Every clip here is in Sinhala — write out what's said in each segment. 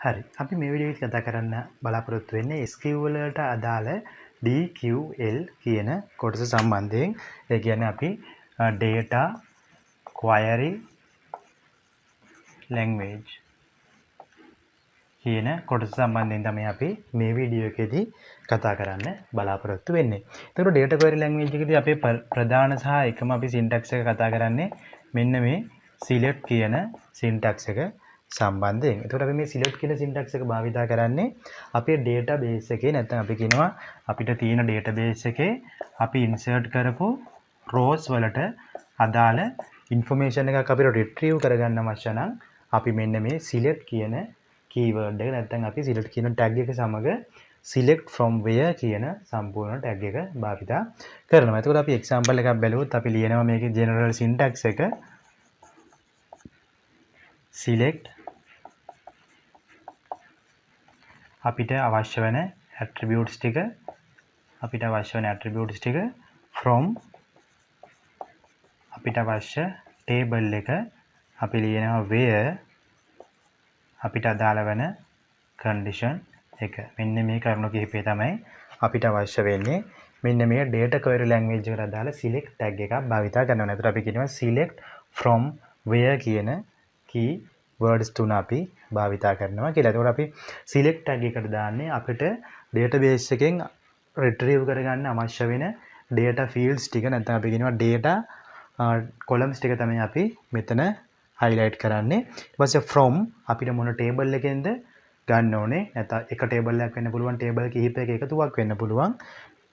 හරි. අපි මේ වීඩියෝ එකේ කතා කරන්න බලාපොරොත්තු වෙන්නේ SQL වලට අදාළ DQL කියන කොටස සම්බන්ධයෙන්. ඒ කියන්නේ අපි data query language කියන කොටස සම්බන්ධයෙන් තමයි අපි මේ වීඩියෝ එකේදී කතා කරන්න බලාපොරොත්තු වෙන්නේ. එතකොට data query language එකේදී අපේ ප්‍රධාන සහ එකම අපි syntax එක කතා කරන්නේ මෙන්න මේ select කියන syntax එක සම්බන්ධයෙන්. එතකොට අපි මේ select කියන syntax එක භාවිතා කරන්නේ අපේ database එකේ නැත්නම් අපි කියනවා අපිට තියෙන database එකේ අපි insert කරපු rows වලට අදාළ information එකක් අපිට retrieve කරගන්න අවශ්‍ය නම් අපි මෙන්න මේ select කියන keyword එක නැත්නම් අපි select කියන tag එක සමග select from where කියන සම්පූර්ණ tag එක භාවිතා කරනවා. එතකොට අපි example එකක් බැලුවොත් අපි ලියනවා මේකේ general syntax එක select අපිට අවශ්‍ය වෙන attributes ටික from අපිට අවශ්‍ය table එක අපි ලියනවා where අපිට අදාළ වෙන condition එක. මෙන්න මේ කරුණු කිහිපය තමයි අපිට අවශ්‍ය වෙන්නේ. මෙන්න මේ data query language එකට අදාළ select tag එකක් භාවිතා කරනවා. එතකොට අපි කියනවා select from where කියන key words තුන අපි භාවිතා කරනවා කියලා. එතකොට අපි select tag එකට දාන්නේ අපිට database එකෙන් retrieve කරගන්න අවශ්‍ය වෙන data fields ටික නැත්නම් අපි කියනවා data columns ටික තමයි අපි මෙතන highlight කරන්නේ. ඊට පස්සේ from අපිට මොන table එකෙන්ද ගන්න ඕනේ. නැත්නම් එක table එකක් වෙන්න පුළුවන්, table කිහිපයක එකතුවක් වෙන්න පුළුවන්.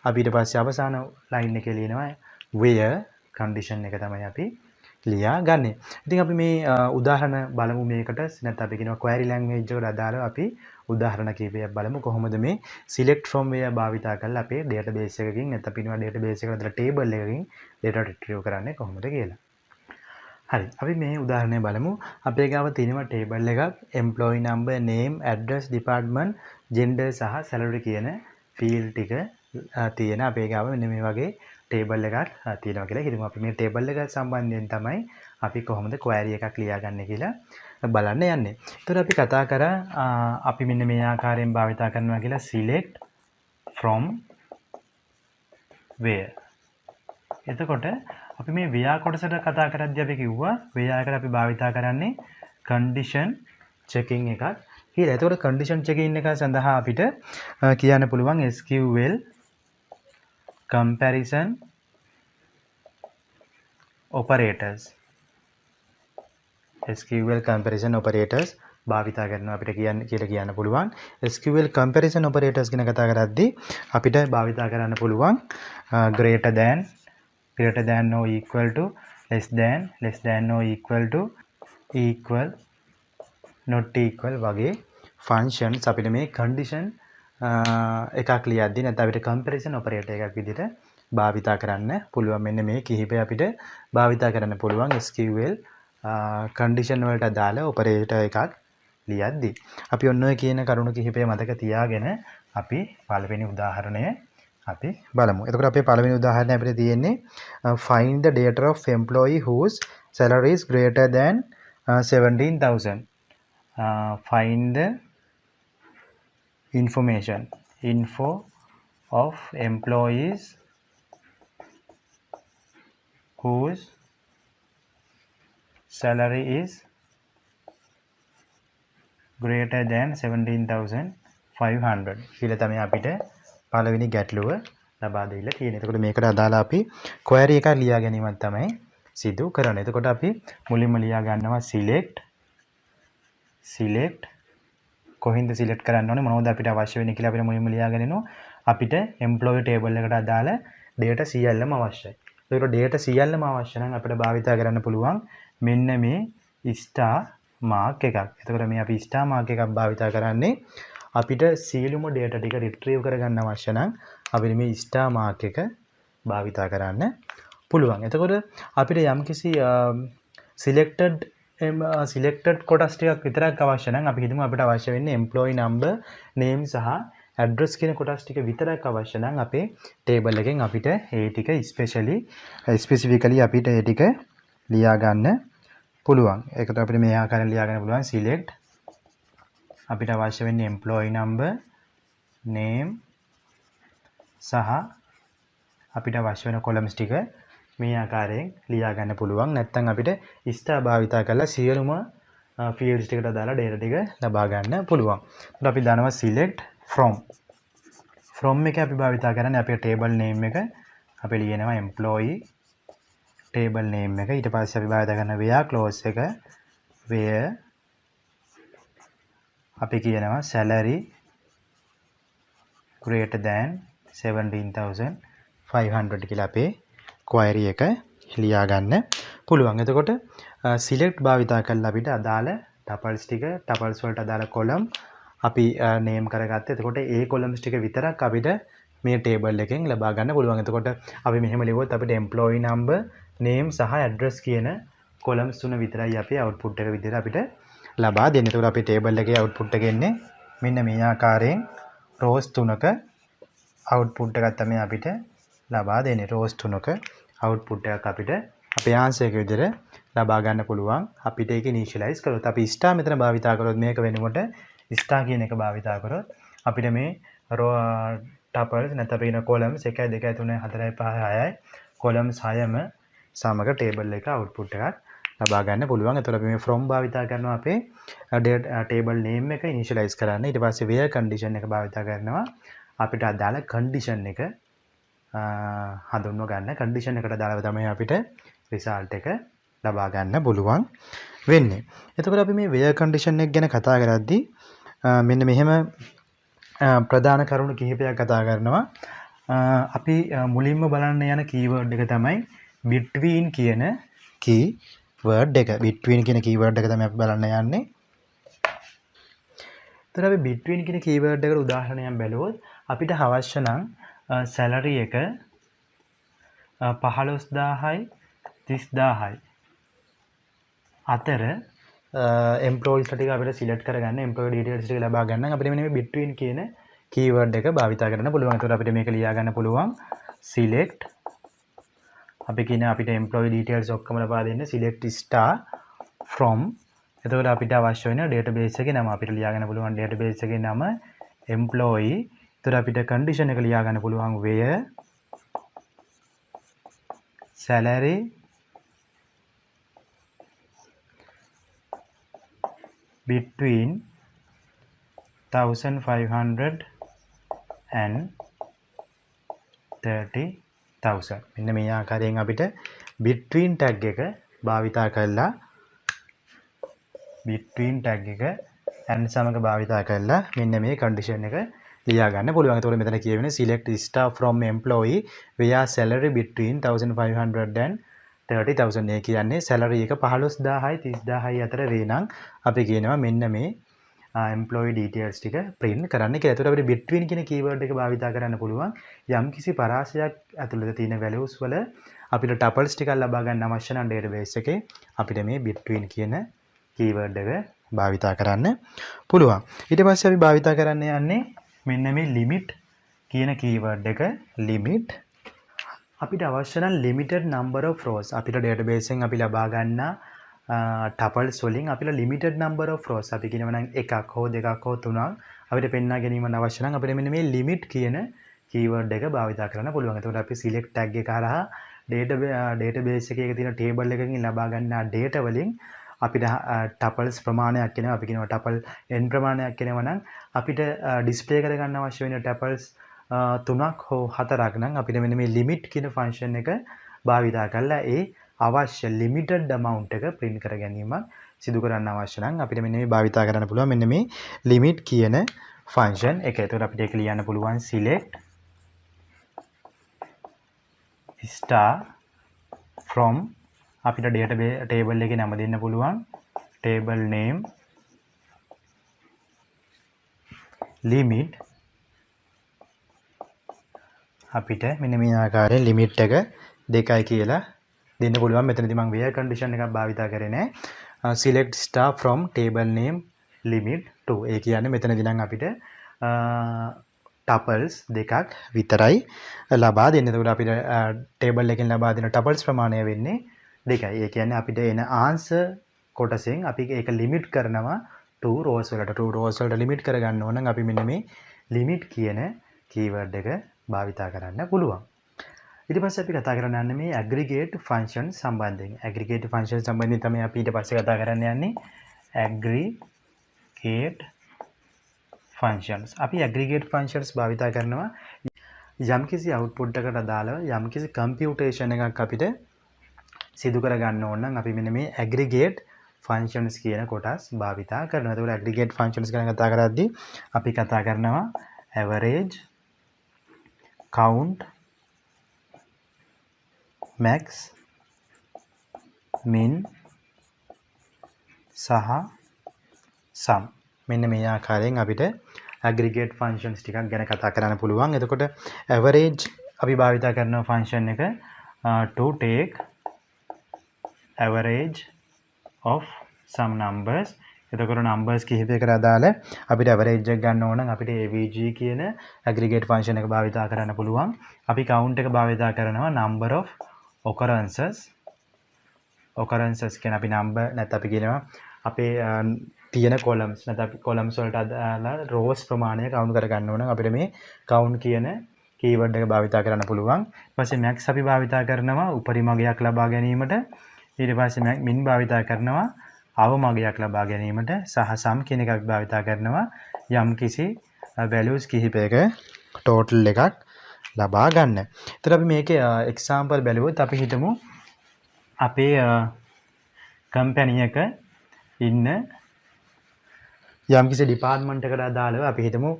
අපි ඊට පස්සේ අවසාන line එකේ ලියනවා where condition එක තමයි අපි ලියා ගන්නෙ. ඉතින් අපි මේ උදාහරණ බලමු මේකට. නැත්නම් අපි කියනවා query language එකට අදාළව අපි උදාහරණ කිහිපයක් බලමු. කොහොමද මේ select from where භාවිතා කරලා අපේ database එකකින් නැත්නම් අපි කියනවා database එකට අදාළ table එකකින් data retrieve කරන්නේ කොහොමද කියලා. හරි. අපි මේ උදාහරණය බලමු. අපේ ගාව තියෙනවා table එකක් employee number, name, address, department, gender සහ salary කියන field ටික තියෙන අපේ ගාව මෙන්න මේ වගේ table එකක් තියෙනවා කියලා හිතමු. අපි මේ table එක සම්බන්ධයෙන් තමයි අපි කොහොමද query එකක් ලියාගන්නේ කියලා බලන්න යන්නේ. ඒතර අපි කතා කරා අපි මෙන්න මේ ආකාරයෙන් භාවිතා කරනවා කියලා select from where. එතකොට අපි මේ where කොටසට කතා කරද්දී අපි කිව්වා where එකට අපි භාවිතා කරන්නේ condition checking එකක් කියලා. එතකොට condition checking එක සඳහා අපිට කියන්න පුළුවන් SQL comparison operators. SQL comparison operators භාවිතා කරනවා අපිට කියන්න පුළුවන්. SQL comparison operators ගැන කතා කරද්දී අපිට භාවිතා කරන්න පුළුවන් greater than or equal to, less than or equal to, equal, not equal වගේ functions අපිට මේ condition එකක් ලියද්දී නැත්නම් අපිට comparison operator එකක් විදිහට භාවිතා කරන්න පුළුවන්. මෙන්න මේ කිහිපය අපිට භාවිතා කරන්න පුළුවන් SQL condition වලට අදාළ operator එකක් ලියද්දී. අපි ඔන්න ඔය කියන කරුණු කිහිපය මතක තියාගෙන අපි පළවෙනි උදාහරණය අපි බලමු. එතකොට අපේ පළවෙනි උදාහරණය අපිට තියෙන්නේ find the data of employee whose salary is greater than 17,000. Find the info of employees whose salary is greater than 17,500 කියලා තමයි අපිට පළවෙනි ගැටලුව ලබා දෙilla තියෙන්නේ. එතකොට මේකට අදාළ අපි query එකක් ලියා ගැනීමක් තමයි සිදු කරන්නේ. එතකොට අපි මුලින්ම ලියා ගන්නවා select කොහින්ද select කරන්න ඕනේ, මොනවද අපිට අවශ්‍ය වෙන්නේ කියලා අපිට මුලින්ම ලියා ගන්නවා. අපිට employee table එකට අදාළ data සියල්ලම අවශ්‍යයි. ඒකට data සියල්ලම අවශ්‍ය නම් අපිට භාවිතා කරන්න පුළුවන් මෙන්න මේ star mark එකක්. එතකොට මේ අපි star mark එකක් භාවිතා කරන්නේ අපිට සියලුම data ටික retrieve කරගන්න අවශ්‍ය නම් අපිට මේ star mark එක භාවිතා කරන්න පුළුවන්. එතකොට අපිට යම්කිසි selected කොටස් ටිකක් විතරක් අවශ්‍ය නම් අපි හිතමු අපිට අවශ්‍ය වෙන්නේ employee number, name සහ address කියන කොටස් ටික විතරක් අවශ්‍ය නම් අපේ table එකෙන් අපිට ඒ ටික specifically අපිට ඒ ටික ලියා ගන්න පුළුවන්. ඒකට අපිට මේ ආකාරයෙන් ලියා ගන්න පුළුවන් select අපිට අවශ්‍ය වෙන්නේ employee number, name සහ අපිට අවශ්‍ය වෙන columns ටික මේ ආකාරයෙන් ලියා ගන්න පුළුවන්. නැත්නම් අපිට star භාවිතා කරලා සියලුම fields ටිකට දාලා data ටික ලබා ගන්න පුළුවන්. එතකොට අපි දානවා select from එක අපි භාවිතා කරන්නේ අපේ table name එක අපි ලියනවා employee table name එක. ඊට පස්සේ අපි භාවිතා කරන where clause එක where අපි කියනවා salary greater than 17,500 කියලා අපේ query එක ලියා ගන්න පුළුවන්. එතකොට select භාවිතා කරලා අපිට අදාළ tuples ටික tuples වලට අදාළ column අපි name කරගත්තා. එතකොට ඒ columns ටික විතරක් අපිට මේ table එකෙන් ලබා ගන්න පුළුවන්. එතකොට අපි මෙහෙම ලියුවොත් අපිට employee number, name සහ address කියන columns තුන විතරයි අපි output එක විදිහට අපිට ලබා දෙන්නේ. එතකොට අපි table එකේ output එක එන්නේ මෙන්න මේ ආකාරයෙන් rows 3ක output එකක් තමයි අපිට ලබා දෙන්නේ. rows 3ක output එකක් අපිට අපේ answer එක විදිහට ලබා ගන්න පුළුවන්. අපිට ඒක initialize කරොත් අපි star මෙතන භාවිතා කරොත් මේක වෙනකොට star කියන එක භාවිතා කරොත් අපිට මේ row tuples නැත්නම් අපේ ඉන columns 1 2 3 4 5 6යි columns 6ම සමග table එක output එකක් ලබා ගන්න පුළුවන්. එතකොට අපි මේ from භාවිතා කරනවා අපේ table name එක initialize කරන්න. ඊට පස්සේ where condition එක භාවිතා කරනවා අපිට අදාළ condition එක හඳුන්ව ගන්න. condition එකට දාලා තමයි අපිට result එක ලබා ගන්න පුළුවන් වෙන්නේ. එතකොට අපි මේ where condition එක ගැන කතා කරද්දී මෙන්න මෙහෙම ප්‍රධාන කරුණු කිහිපයක් කතා කරනවා. අපි මුලින්ම බලන්න යන keyword එක තමයි between කියන keyword එක. between කියන keyword එක තමයි අපි බලන්න යන්නේ. එතකොට අපි between කියන keyword එකට උදාහරණයක් බැලුවොත් අපිට අවශ්‍ය නම් salary එක 15000යි 30000යි අතර employees ටික අපිට select කරගන්න employee details ටික ලබා ගන්න අපිට මෙන්න මේ between කියන keyword එක භාවිතා කරන්න පුළුවන්. එතකොට අපිට මේක ලියා ගන්න පුළුවන් select අපි කියන අපිට employee details ඔක්කොම ලබා දෙන්න select star from. එතකොට අපිට අවශ්‍ය වෙන database එකේ නම අපිට ලියා ගන්න පුළුවන් database එකේ නම employee. එතකොට අපිට condition එක ලියා ගන්න පුළුවන් where salary between 1,500 and 30,000. මෙන්න මේ ආකාරයෙන් අපිට between tag එක භාවිතා කරලා between tag එක and සමග භාවිතා කරලා මෙන්න මේ condition එක ලියා ගන්න පුළුවන්. එතකොට මෙතන කියවෙන්නේ select star from employee where salary between 1,500 and 30,000. ඒ කියන්නේ salary එක 15000යි 30000යි අතර වේ නම් අපි කියනවා මෙන්න මේ employee details ටික print කරන්න කියලා. එතකොට අපිට between කියන keyword එක භාවිතා කරන්න පුළුවන් යම්කිසි පරාසයක් ඇතුළත තියෙන values වල අපිට tuples ටිකක් ලබා ගන්න අවශ්‍ය නම් database එකේ අපිට මේ between කියන keyword එක භාවිතා කරන්න පුළුවන්. ඊට පස්සේ අපි භාවිතා කරන්න යන්නේ මෙන්න මේ limit කියන keyword එක. limit අපිට අවශ්‍ය නම් limited number of rows අපිට database එකෙන් අපි ලබා ගන්න tuples වලින් අපිට limited number of rows අපි කියනවා නම් එකක් හෝ දෙකක් හෝ තුනක් අපිට පෙන්වා ගැනීමට අවශ්‍ය නම් අපිට මෙන්න මේ limit කියන keyword එක භාවිතා කරන්න පුළුවන්. එතකොට අපි select tag එක හරහා database එකේ තියෙන table එකකින් ලබා ගන්නා data වලින් අපිට tuples ප්‍රමාණයක් එනවා. අපි කියනවා tuple n ප්‍රමාණයක් එනවා නම් අපිට display කර ගන්න අවශ්‍ය වෙන tuples 3ක් හෝ 4ක් නම් අපිට මෙන්න මේ limit කියන function එක භාවිතා කරලා ඒ අවශ්‍ය limited amount එක print කර ගැනීමක් සිදු කරන්න අවශ්‍ය නම් අපිට මෙන්න මේ භාවිතා කරන්න පුළුවන් මෙන්න මේ limit කියන function එක. එතකොට අපිට ඒක ලියන්න පුළුවන් select star from අපිට database table එකේ නම දෙන්න පුළුවන් table name limit අපිට මෙන්න මේ ආකාරයෙන් limit එක 2යි කියලා දෙන්න පුළුවන්. මෙතනදී මම where condition එකක් භාවිතා කරේ නැහැ. select star from table name limit 2. ඒ කියන්නේ මෙතනදී නම් අපිට tuples දෙකක් විතරයි ලබා දෙන්නේ. එතකොට අපිට table එකෙන් ලබා දෙන tuples ප්‍රමාණය වෙන්නේ 2යි. ඒ කියන්නේ අපිට එන answer කොටසෙන් අපි ඒක limit කරනවා to rows වලට to rows වලට limit කරගන්න ඕන නම් අපි මෙන්න මේ limit කියන keyword එක භාවිතා කරන්න පුළුවන්. ඊට පස්සේ අපි කතා කරන්න යන්නේ මේ aggregate function සම්බන්ධයෙන්. aggregate function සම්බන්ධයෙන් තමයි අපි ඊට පස්සේ කතා කරන්න යන්නේ aggregate functions. අපි aggregate functions භාවිතා කරනවා යම්කිසි output එකකට අදාළව යම්කිසි computation එකක් අපිට සිදු කරගන්න ඕන නම් අපි මෙන්න මේ aggregate functions කියන කොටස් භාවිතා කරනවා. ඒකට aggregate functions ගැන කතා කරද්දී අපි කතා කරනවා average, count, max, min සහ sum. මෙන්න මේ ආකාරයෙන් අපිට aggregate functions ටිකක් ගැන කතා කරන්න පුළුවන්. එතකොට average අපි භාවිතා කරන function එක to take average of some numbers. එතකොට numbers කිහිපයකට අදාළ අපිට average එක ගන්න ඕන නම් අපිට avg කියන aggregate function එක භාවිතා කරන්න පුළුවන්. අපි count එක භාවිතා කරනවා number of occurrences. occurrences කියන අපි number නැත්නම් අපි කියනවා අපේ තියෙන columns නැත්නම් අපි columns වලට අදාළ rows ප්‍රමාණය count කරගන්න ඕන නම් අපිට මේ count කියන keyword එක භාවිතා කරන්න පුළුවන්. ඊට පස්සේ max අපි භාවිතා කරනවා උපරිම අගයක් ලබා ගැනීමට. ඊට පස්සේ min භාවිතා කරනවා අවම අගයක් ලබා ගැනීමට. සහ sum කියන එකක් භාවිතා කරනවා යම් කිසි values කිහිපයක total එකක් ලබා ගන්න. එතකොට අපි මේකේ example බලුවොත් අපි හිතමු අපේ company එක ඉන්න යම්කිසි department එකකට අදාළව අපි හිතමු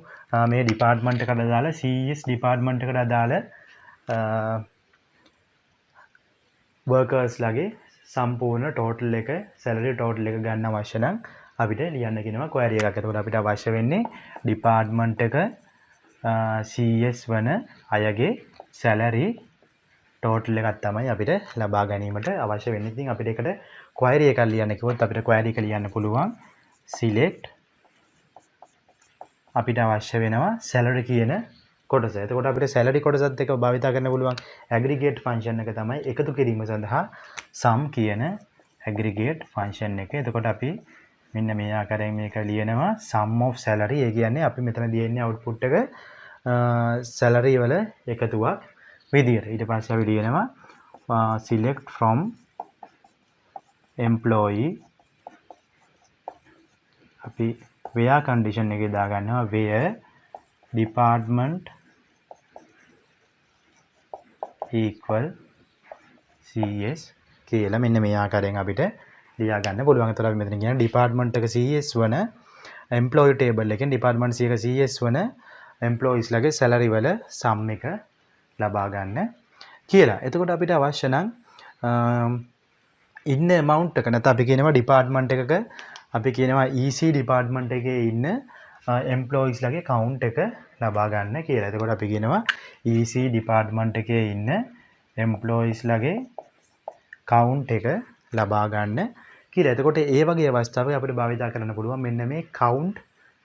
මේ department එකට අදාළ CES department එකට අදාළ workers ලගේ සම්පූර්ණ total එක salary total එක ගන්න අවශ්‍ය නම් අපිට ලියන්න කියනවා query එකක්. එතකොට අපිට අවශ්‍ය වෙන්නේ department එක CES වන අයගේ salary total එකක් තමයි අපිට ලබා ගැනීමට අවශ්‍ය වෙන්නේ. ඉතින් අපිට ඒකට query එකක් ලියන්න කිව්වොත් අපිට query එක ලියන්න පුළුවන් select අපිට අවශ්‍ය වෙනවා salary කියන කොටස. එතකොට අපිට salary කොටසත් එක්ක භාවිතා කරන්න පුළුවන් aggregate function එක තමයි එකතු කිරීම සඳහා sum කියන aggregate function එක. එතකොට අපි මෙන්න මේ ආකාරයෙන් මේක ලියනවා sum of salary. ඒ කියන්නේ අපි මෙතන දෙන්නේ output එක salary වල එකතුවක් විදියට. ඊට පස්සේ අපි ලියනවා select from employee. අපි where condition එකේ දා ගන්නවා where department equal CS කියලා මෙන්න මේ ආකාරයෙන් අපිට ලියා ගන්න පුළුවන්. ඒතර අපි මෙතන කියන department එක CS වන employee table එකෙන් department එක CS වන employees ලගේ salary වල sum එක ලබා ගන්න කියලා. එතකොට අපිට අවශ්‍ය නම් ඉන්න amount එක නැත්නම් අපි කියනවා department එකක අපි කියනවා EC department එකේ ඉන්න employees ලගේ count එක ලබා ගන්න කියලා. එතකොට අපි කියනවා EC department එකේ ඉන්න employees ලගේ count එක ලබා ගන්න කියලා. එතකොට ඒ වගේ අවස්ථාවක අපිට භාවිතා කරන්න පුළුවන් මෙන්න මේ count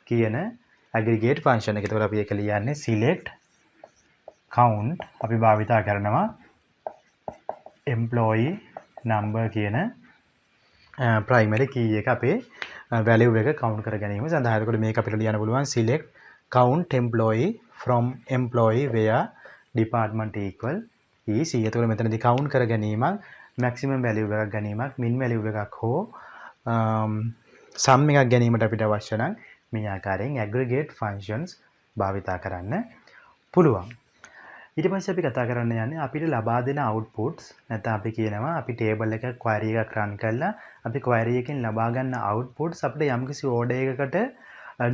කියන aggregate function එක. එතකොට අපි ඒක ලියන්නේ select count අපි භාවිතා කරනවා employee number කියන primary key එක අපේ value එක count කර ගැනීම සඳහා. එතකොට මේක අපිට ලියන්න පුළුවන් select count employee from employee where department equal EC. එතකොට මෙතනදී count කර ගැනීමක් maximum value එකක් ගැනීමක් min value එකක් හෝ sum එකක් ගැනීමට අපිට අවශ්‍ය නම් මේ ආකාරයෙන් aggregate functions භාවිතා කරන්න පුළුවන්. ඊට පස්සේ අපි කතා කරන්න යන්නේ අපිට ලබා දෙන outputs නැත්නම් අපි කියනවා අපි table එකක query එකක් run කරලා අපි query එකෙන් ලබා ගන්න outputs අපිට යම්කිසි order එකකට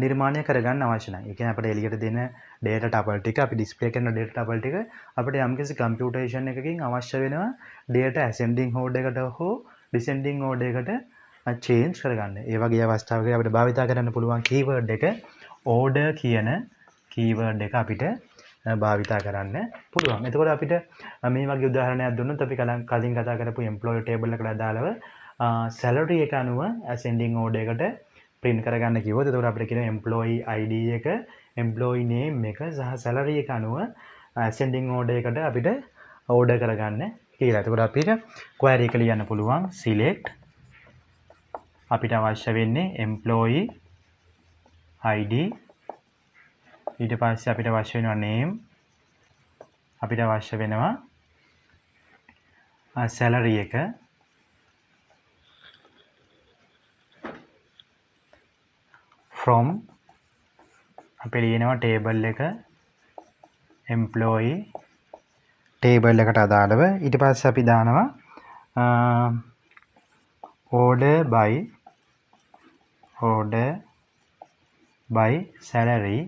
නිර්මාණය කරගන්න අවශ්‍ය නැහැ. ඒ කියන්නේ අපිට එළියට දෙන data tuple ටික අපි display කරන data tuple ටික අපිට යම්කිසි computation එකකින් අවශ්‍ය වෙනවා data ascending order එකට හෝ descending order එකට change කරගන්න. ඒ වගේ අවස්ථාවක අපිට භාවිතා කරන්න පුළුවන් keyword එක order කියන keyword එක අපිට භාවිතා කරන්න පුළුවන්. එතකොට අපිට මේ වගේ උදාහරණයක් දුන්නොත් අපි කලින් කතා කරපු employee table එකට අදාළව salary එක අනුව ascending order එකට print කරගන්න කිව්වොත් එතකොට අපිට කියන employee ID එක, employee name එක සහ salary එක අනුව ascending order එකට අපිට order කරගන්න කියලා. එතකොට අපිට query එක ලියන්න පුළුවන් select අපිට අවශ්‍ය වෙන්නේ employee id ඊට පස්සේ අපිට අවශ්‍ය වෙනවා name අපිට අවශ්‍ය වෙනවා salary එක from අපි ලියනවා table එක employee table එකට අදාළව ඊට පස්සේ අපි දානවා order by salary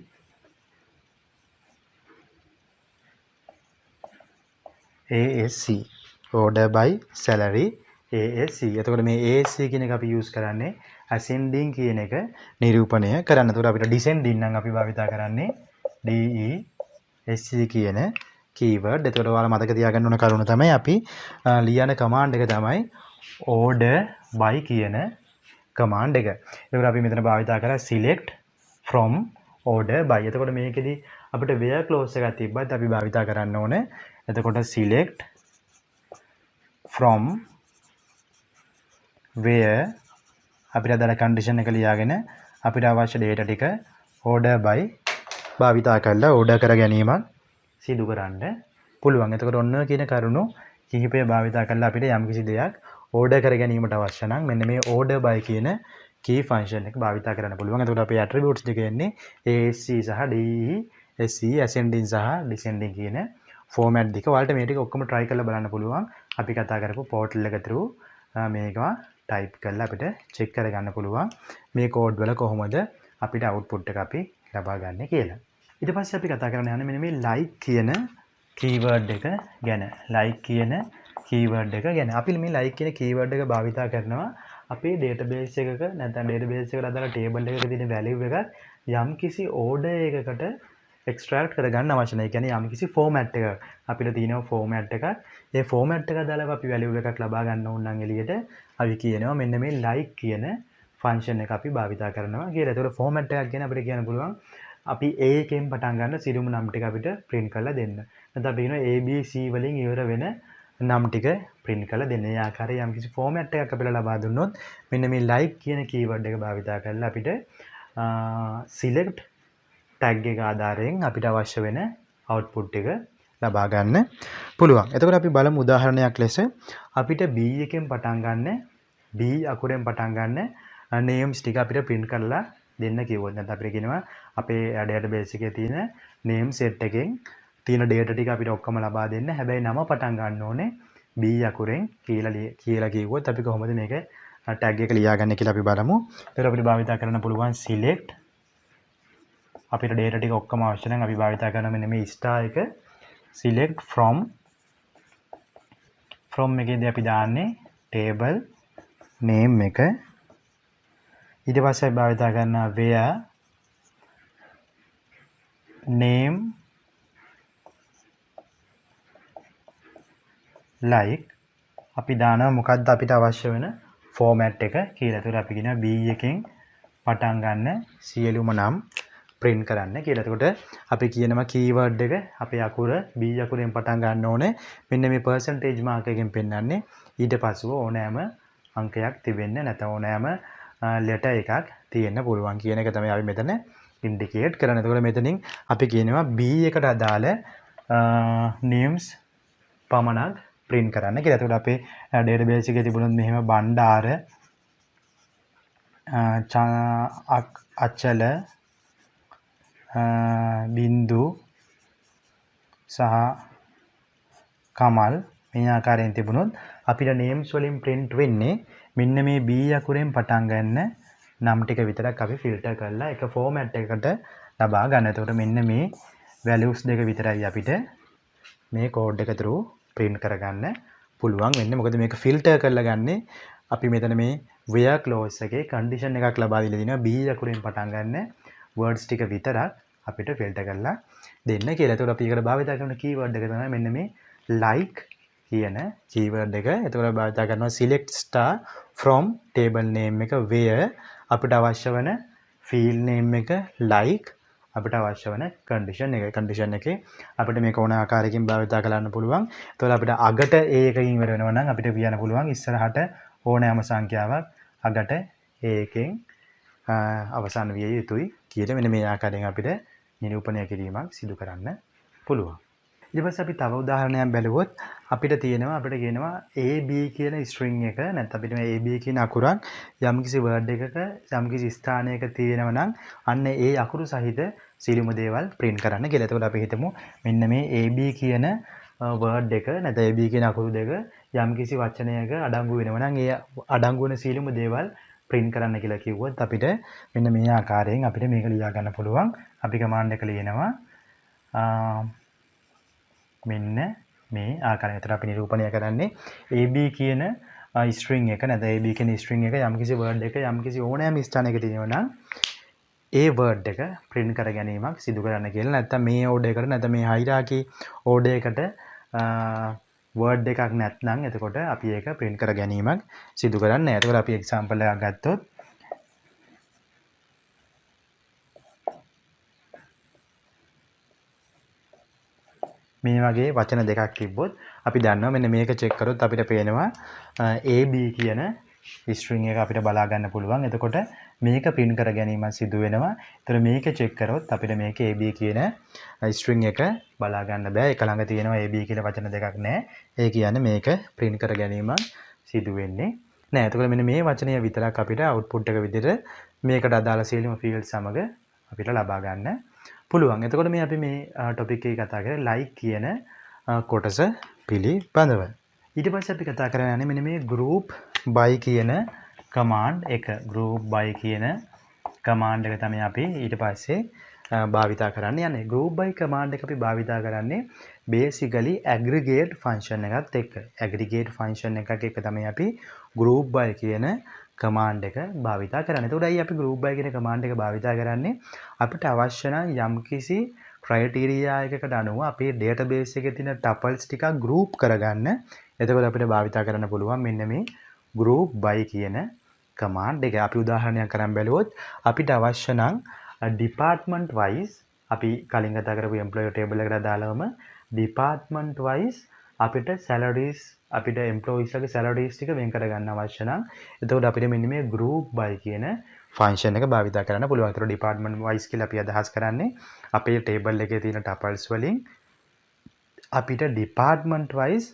ASC order by salary ASC එතකොට මේ ASC කියන එක අපි use කරන්නේ ascending කියන එක නිරූපණය කරන්න. එතකොට අපිට descending නම් අපි භාවිතා කරන්නේ DESC කියන keyword. එතකොට ඔයාලා මතක තියාගන්න ඕන කරුණ තමයි අපි ලියන command එක තමයි order by කියන command එක. එතකොට අපි මෙතන භාවිතා කරා select from order by. එතකොට මේකෙදි අපිට where clause එකක් තිබ්බත් අපි භාවිතා කරන්න ඕනේ. එතකොට select from where අපිට අදාළ condition එක ලියාගෙන අපිට අවශ්‍ය data ටික order by භාවිතා කරලා order කර ගැනීමක් සිදු කරන්න පුළුවන්. එතකොට ඔන්න කියන කරුණු කිහිපය භාවිතා කරලා අපිට යම්කිසි දෙයක් order කර ගැනීමට අවශ්‍ය නම් මෙන්න මේ order by කියන key function එක භාවිතා කරන්න පුළුවන්. එතකොට අපේ attributes දෙක එන්නේ ASC සහ DESC ascending සහ descending කියන format දෙක. ඔයාලට මේ ටික ඔක්කොම try කරලා බලන්න පුළුවන්. අපි කතා කරපු portal එක through මේකවා type කරලා අපිට check කරගන්න පුළුවන් මේ code වල කොහොමද අපිට output එක අපි ලබා ගන්න කියලා. ඊට පස්සේ අපි කතා කරන්න යන්නේ මෙන්න මේ like කියන keyword එක ගැන. like කියන keyword එක ගැන. අපි මේ like කියන keyword එක භාවිතා කරනවා අපේ database එකක නැත්නම් database එකට අදාළ table එකක තියෙන value එකක් යම්කිසි order එකකට extract කරගන්න අවශ්‍ය නැහැ. ඒ කියන්නේ යම්කිසි format එකක් අපිට තියෙනවා format එකක්. ඒ format එක දාලා අපි value එකක් ලබා ගන්න ඕන නම් එළියට අපි කියනවා මෙන්න මේ like කියන function එක අපි භාවිතා කරනවා කියලා. ඒතකොට format එකක් ගැන අපිට කියන්න පුළුවන් අපි A එකෙන් පටන් ගන්න සිරුම නම් ටික අපිට print කරලා දෙන්න. නැත්නම් අපි කියනවා ABC වලින් ඉවර වෙන නම් ටික print කරලා දෙන්න. ඒ ආකාරයේ යම්කිසි format එකක් අපිට ලබා දුන්නොත් මෙන්න මේ like කියන keyword එක භාවිතා කරලා අපිට select tag එක ආධාරයෙන් අපිට අවශ්‍ය වෙන output එක ලබා ගන්න පුළුවන්. එතකොට අපි බලමු උදාහරණයක් ලෙස අපිට B එකෙන් පටන් ගන්න B අකුරෙන් පටන් ගන්න names ටික අපිට print කරලා දෙන්න කිව්වොත් නැත්නම් අපිට කියනවා අපේ database එකේ තියෙන name set එකෙන් තියෙන data ටික අපිට ඔක්කොම ලබා දෙන්න. හැබැයි නම පටන් ගන්න ඕනේ B අකුරෙන් කියලා කිව්වොත් අපි කොහොමද මේක tag එක ලියාගන්නේ කියලා අපි බලමු. ඒතර අපිට භාවිතා කරන්න පුළුවන් select අපිට data ටික ඔක්කොම අවශ්‍ය නම් අපි භාවිතා කරන මෙන්න මේ star එක select from එකේදී අපි දාන්නේ table name එක. ඊට පස්සේ අපි භාවිතා කරනවා where name like අපි දානවා මොකද්ද අපිට අවශ්‍ය වෙන format එක කියලා. ඒතර අපි කියනවා B එකෙන් පටන් ගන්න සියලුම නම් print කරන්න කියලා. එතකොට අපි කියනවා keyword එක අපේ අකුර B අකුරෙන් පටන් ගන්න ඕනේ. මෙන්න මේ percentage mark එකෙන් පෙන්නන්නේ ඊට පස්සෙ ඕනෑම අංකයක් තිබෙන්න නැත්නම් ඕනෑම letter එකක් තියෙන්න පුළුවන් කියන එක තමයි අපි මෙතන indicate කරන්නේ. එතකොට මෙතනින් අපි කියනවා B එකට අදාළ names පමණක් print කරන්න කියලා. එතකොට අපේ database එකේ තිබුණොත් මෙහෙම බණ්ඩාර අචල බින්දු සහ කමල් මේ ආකාරයෙන් තිබුණොත් අපිට names වලින් print වෙන්නේ මෙන්න මේ B අකුරෙන් පටන් ගන්න නම් ටික විතරක් අපි filter කරලා එක format එකකට ලබා ගන්න. එතකොට මෙන්න මේ values දෙක විතරයි අපිට මේ code එක through print කරගන්න පුළුවන් වෙන්නේ. මොකද මේක filter කරලා ගන්නේ අපි මෙතන මේ where clause එකේ condition එකක් ලබා දීලා දිනවා B අකුරෙන් පටන් ගන්න words ටික විතරක් අපිට filter කරලා දෙන්න කියලා. එතකොට අපි ඒකට භාවිත කරන keyword එක තමයි මෙන්න මේ like කියන keyword එක. එතකොට භාවිත කරනවා select star from table name එක where අපිට අවශ්‍ය වෙන field name එක like අපිට අවශ්‍ය වෙන condition එකේ අපිට මේක ඕන ආකාරයකින් භාවිත කරන්න පුළුවන්. එතකොට අපිට අගට A එකකින් ඉවර වෙනවා නම් අපිට කියන්න පුළුවන් ඉස්සරහට ඕනෑම සංඛ්‍යාවක් අගට A එකෙන් අවසන් විය යුතුයි කියලා මෙන්න මේ ආකාරයෙන් අපිට නිරූපණය කිරීමක් සිදු කරන්න පුළුවන්. ඊට පස්සේ අපි තව උදාහරණයක් බැලුවොත් අපිට කියනවා AB කියන ස්ට්‍රින්ග් එක නැත්නම් අපිට මේ AB කියන අකුරක් යම්කිසි වර්ඩ් එකක යම්කිසි ස්ථානයක තියෙනවා නම් අන්න ඒ අකුරු සහිත සියලුම දේවල් print කරන්න කියලා. එතකොට අපි හිතමු මෙන්න මේ AB කියන වර්ඩ් එක නැත්නම් AB කියන අකුරු දෙක යම්කිසි වචනයක අඩංගු වෙනවා නම් ඒ අඩංගු වෙන සියලුම දේවල් print කරන්න කියලා කිව්වොත් අපිට මෙන්න මේ ආකාරයෙන් අපිට මේක ලියා ගන්න පුළුවන්. අපි command එක ලියනවා මෙන්න මේ ආකාරයෙන්. එතන අපි නිරූපණය කරන්නේ AB කියන string එක නැත්නම් AB කියන string එක යම්කිසි word එක යම්කිසි ඕනෑම ස්ථානයක තියෙනවා නම් ඒ word එක print කර ගැනීමක් සිදු කරන්න කියලා. නැත්නම් මේ order එකට නැත්නම් මේ hierarchy order එකට word එකක් නැත්නම් එතකොට අපි ඒක print කර ගැනීමක් සිදු කරන්නේ. එතකොට අපි example එකක් ගත්තොත් මේ වගේ වචන දෙකක් තිබ්බොත් අපි දන්නවා මෙන්න මේක check කරොත් අපිට පේනවා AB කියන string එක අපිට බලා ගන්න පුළුවන්. එතකොට මේක print කර ගැනීම සිදු වෙනවා. ඒතර මේක check කරොත් අපිට මේක AB කියන string එක බලා ගන්න බෑ. ඒක ළඟ තියෙනවා AB කියන වචන දෙකක් නැහැ. ඒ කියන්නේ මේක print කර ගැනීම සිදු වෙන්නේ නැහැ. එතකොට මෙන්න මේ වචනය විතරක් අපිට output එක විදිහට මේකට අදාළ සියලුම fields සමග අපිට ලබා ගන්න පුළුවන්. එතකොට මේ අපි මේ topic එකේ කතා කරේ like කියන කොටස පිළිබඳව. ඊට පස්සේ අපි කතා කරන්නේ මෙන්න මේ group by කියන command එක. group by කියන command එක තමයි අපි ඊට පස්සේ භාවිතා කරන්න යන්නේ. group by command එක අපි භාවිතා කරන්නේ basically aggregate function එකත් එක්ක. aggregate function එකක් එක්ක තමයි අපි group by කියන command එක භාවිතා කරන්නේ. එතකොට අයි අපි group by කියන command එක භාවිතා කරන්නේ අපිට අවශ්‍ය නම් යම්කිසි criteria එකකට අනුව අපේ database එකේ තියෙන tuples ටිකක් group කරගන්න. එතකොට අපිට භාවිතා කරන්න පුළුවන් මෙන්න මේ group by කියන command එක. අපි උදාහරණයක් කරන් බැලුවොත් අපිට අවශ්‍ය නම් department wise අපි කලින් කතා කරපු employee table එකට දාලාම department wise අපිට salaries අපිට employees ලගේ salaries ටික වෙන් කර ගන්න අවශ්‍ය නම් එතකොට අපිට මෙන්න මේ group by කියන function එක භාවිත කරන්න පුළුවන්. ඒතර department wise කියලා අපි අදහස් කරන්නේ අපේ table එකේ තියෙන tuples වලින් අපිට department wise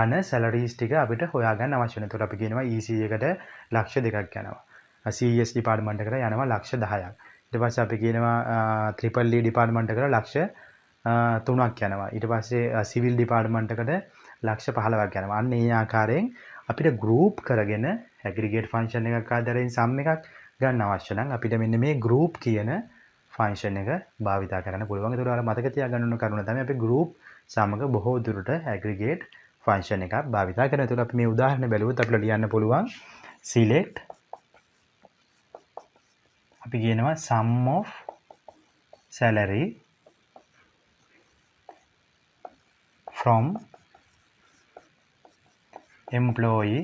යන salaries ටික අපිට හොයාගන්න අවශ්‍ය වෙනවා. ඒතර අපි කියනවා EC එකට ලක්ෂ 2ක් යනවා. CES department එකට යනවා ලක්ෂ 10ක්. ඊට පස්සේ අපි කියනවා triple E department එකට ලක්ෂ 3ක් යනවා. ඊට පස්සේ civil department එකට ලක්ෂ 15ක් යනවා. අන්න ඒ ආකාරයෙන් අපිට group කරගෙන aggregate function එකක් ආධාරයෙන් sum එකක් ගන්න අවශ්‍ය නම් අපිට මෙන්න මේ group කියන function එක භාවිතා කරන්න පුළුවන්. ඒතකොට ඔයාලා මතක තියාගන්න ඕන කරුණ තමයි අපි group සමග බොහෝ දුරට aggregate function එකක් භාවිතා කරනවා. ඒතකොට අපි මේ උදාහරණ බැලුවොත් අපිට ලියන්න පුළුවන් select අපි කියනවා sum of salary from employee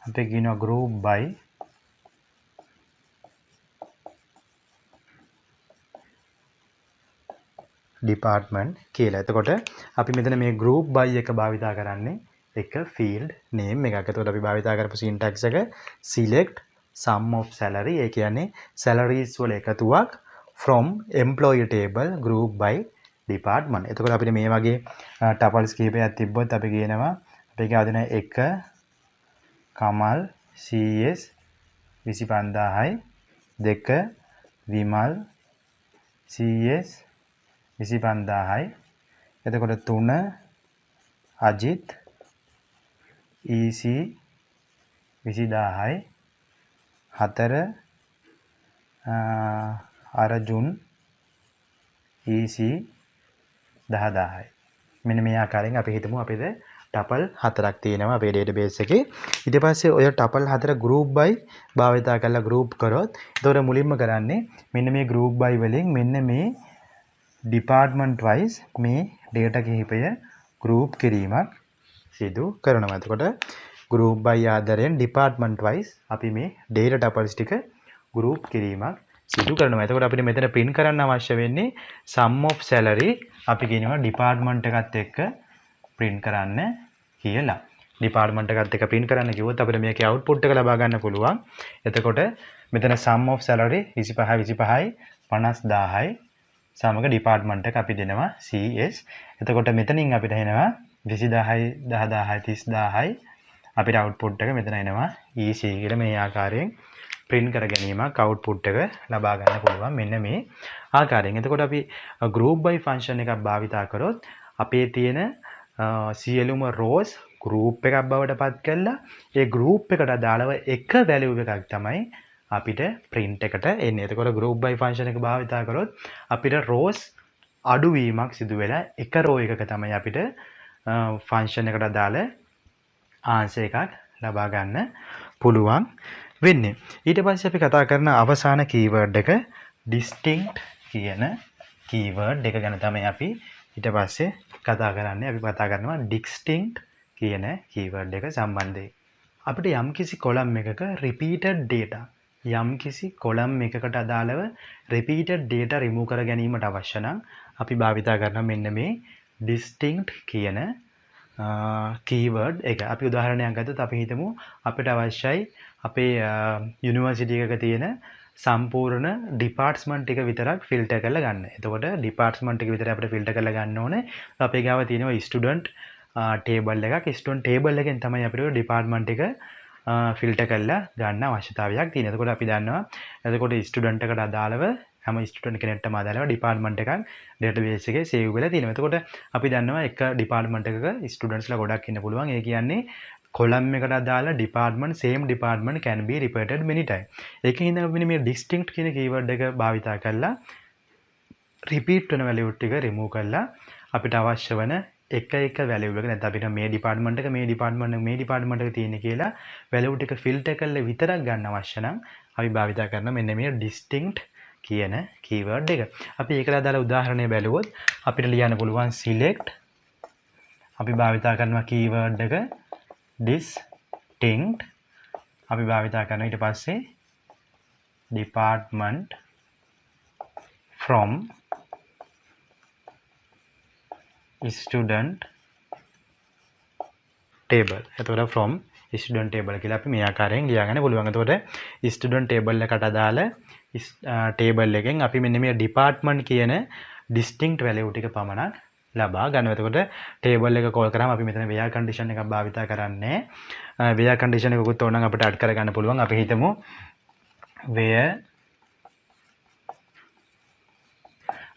අපි කියනවා group by department කියලා. එතකොට අපි මෙතන මේ group by එක භාවිතා කරන්නේ එක field name එකක්. එතකොට අපි භාවිතා කරපු syntax එක select sum of salary. ඒ කියන්නේ salaries වල එකතුවක් from employee table group by department. එතකොට අපිට මේ වගේ tuples කිහිපයක් තිබ්බොත් අපි කියනවා අපි කියවදින 1 කමල් CS 25000යි 2 විමල් CS 25000යි එතකොට 3 අජිත් EC 20000යි 4 අරජුන් EC 10000යි. මෙන්න මේ ආකාරයෙන් අපි හිතමු අපිට tuple 4ක් තියෙනවා අපේ database එකේ. ඊට පස්සේ ඔය tuple 4 group by භාවිතා කරලා group කරොත් එතකොට මුලින්ම කරන්නේ මෙන්න මේ group by වලින් මෙන්න මේ department wise මේ data කිහිපය group කිරීමක් සිදු කරනවා. එතකොට group by ආධාරයෙන් department wise අපි මේ data tuples ටික group කිරීමක් සිදු කරනවා. එතකොට අපිට මෙතන print කරන්න අවශ්‍ය වෙන්නේ sum of salary අපි කියනවා department එකත් එක්ක print කරන්න කියලා. ඩිපාර්ට්මන්ට් එකත් එක්ක print කරන්න කිව්වොත් අපිට මේකේ output එක ලබා ගන්න පුළුවන්. එතකොට මෙතන sum of salary 25 25යි 50000යි සමග ඩිපාර්ට්මන්ට් එක අපි දෙනවා CS. එතකොට මෙතනින් අපිට එනවා 20000යි 10000යි 30000යි අපිට output එක මෙතන එනවා EC කියලා මේ ආකාරයෙන් print කර ගැනීමක් output එක ලබා ගන්න පුළුවන් මෙන්න මේ ආකාරයෙන්. එතකොට අපි group by function එකක් භාවිතා කරොත් අපේ තියෙන සියලුම rows group එකක් බවට පත් කරලා ඒ group එකට අදාළව එක value එකක් තමයි අපිට print එකට එන්නේ. එතකොට group by function එක භාවිතා කරොත් අපිට rows අඩුවීමක් සිදු වෙලා එක row එකක තමයි අපිට function එකට අදාළ answer එකක් ලබා ගන්න පුළුවන් වෙන්නේ. ඊට පස්සේ අපි කතා කරන අවසාන keyword එක distinct කියන keyword එක ගැන තමයි අපි ඊට පස්සේ කතා කරන්නේ. අපි කතා කරනවා distinct කියන keyword එක සම්බන්ධයෙන්. අපිට යම්කිසි column එකක repeated data යම්කිසි column එකකට අදාළව repeated data remove කර ගැනීමට අවශ්‍ය නම් අපි භාවිතා කරන මෙන්න මේ distinct කියන keyword එක. අපි උදාහරණයක් ගත්තොත් අපි හිතමු අපිට අවශ්‍යයි අපේ යුනිවර්සිටි එකක තියෙන සම්පූර්ණ ඩිපාර්ට්මන්ට් ටික විතරක් ෆිල්ටර් කරලා ගන්න. එතකොට ඩිපාර්ට්මන්ට් ටික විතර අපිට ෆිල්ටර් කරලා ගන්න ඕනේ. අපේ ගාව තියෙනවා ස්ටුඩන්ට් ටේබල් එකක්. ස්ටුඩන්ට් ටේබල් එකෙන් තමයි අපිට ඩිපාර්ට්මන්ට් ටික ෆිල්ටර් කරලා ගන්න අවශ්‍යතාවයක් තියෙනවා. එතකොට අපි දන්නවා එතකොට ස්ටුඩන්ට් එකට අදාළව හැම ස්ටුඩන්ට් කෙනෙක්ටම අදාළව ඩිපාර්ට්මන්ට් එකක් ඩේටාබේස් එකේ සේව් වෙලා තියෙනවා. එතකොට අපි දන්නවා එක ඩිපාර්ට්මන්ට් එකක ස්ටුඩන්ට්ස්ලා ගොඩක් ඉන්න පුළුවන්. ඒ කියන්නේ column එකට අදාළ department same department can be repeated many times. ඒකෙන් ඉඳන් අපි මේ distinct කියන keyword එක භාවිතා කරලා repeat වෙන value ටික remove කරලා අපිට අවශ්‍ය වෙන එක value එක නැත්නම් අපිට මේ department එක එක තියෙන්නේ කියලා value ටික filter කරලා විතරක් ගන්න අවශ්‍ය නම් අපි භාවිතා කරන මෙන්න මේ distinct කියන keyword එක. අපි ඒකට අදාළ උදාහරණය බැලුවොත් අපිට ලියන්න පුළුවන් select අපි භාවිතා කරනවා keyword එක distinct අපි භාවිතා කරනවා ඊට පස්සේ department from student table. එතකොට from student table කියලා අපි මේ ආකාරයෙන් ලියාගන්න පුළුවන්. එතකොට student table එකට අදාළ table එකෙන් අපි මෙන්න මේ department කියන distinct value ටික පමණක් ලබා ගන්නවා. එතකොට table එක call කරාම අපි මෙතන where condition එකක් භාවිතා කරන්නේ. where condition එකකුත් ඕන නම් අපිට add කරගන්න පුළුවන්. අපි හිතමු where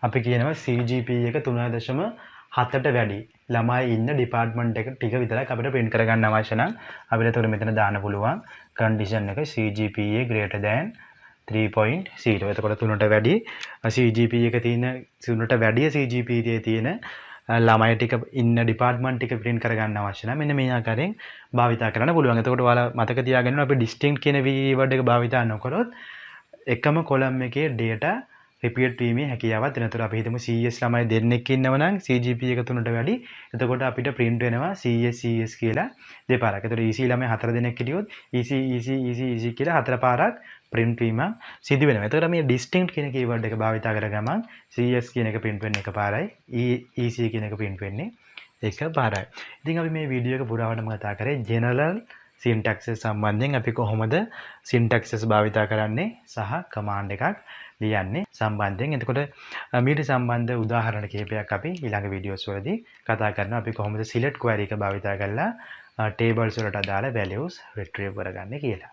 අපි කියනවා CGPA එක 3.7ට වැඩි ළමයි ඉන්න department එක ටික විතරක් අපිට print කරගන්න අවශ්‍ය නම් අපිට එතකොට මෙතන දාන්න පුළුවන් condition එක CGPA greater than 3.0. එතකොට 3ට වැඩි CGPA එක තියෙන 3ට වැඩි CGPA තියෙන ළමයි ටික ඉන්න department ටික print කරගන්න අවශ්‍ය නම් මෙන්න මේ ආකාරයෙන් භාවිතා කරන්න පුළුවන්. එතකොට ඔයාලා මතක තියාගන්න අපි distinct කියන keyword එක භාවිතා නොකරොත් එකම column එකේ data repeat වීමේ හැකියාවක් තියෙනවා. එතකොට අපි හිතමු CS ළමයි දෙන්නෙක් ඉන්නව නම් CGPA එක 3ට වැඩි. එතකොට අපිට print වෙනවා CS කියලා දෙපාරක්. එතකොට EC ළමයි 4 දෙනෙක් හිටියොත් EC කියලා 4 පාරක් print වීම සිදු වෙනවා. එතකොට මේ distinct කියන keyword එක භාවිතා කර ගමන් CS කියන එක print වෙන්නේ එකපාරයි. EC කියන එක print වෙන්නේ එකපාරයි. ඉතින් අපි මේ වීඩියෝ එක පුරාවටම කතා කරේ general syntaxes සම්බන්ධයෙන් අපි කොහොමද syntaxes භාවිතා කරන්නේ සහ command එකක් ලියන්නේ සම්බන්ධයෙන්. එතකොට මීට සම්බන්ධ උදාහරණ කිහිපයක් අපි ඊළඟ වීඩියෝස් වලදී කතා කරනවා. අපි කොහොමද select query එක භාවිතා කරලා tables වලට අදාළ values retrieve කරගන්නේ කියලා.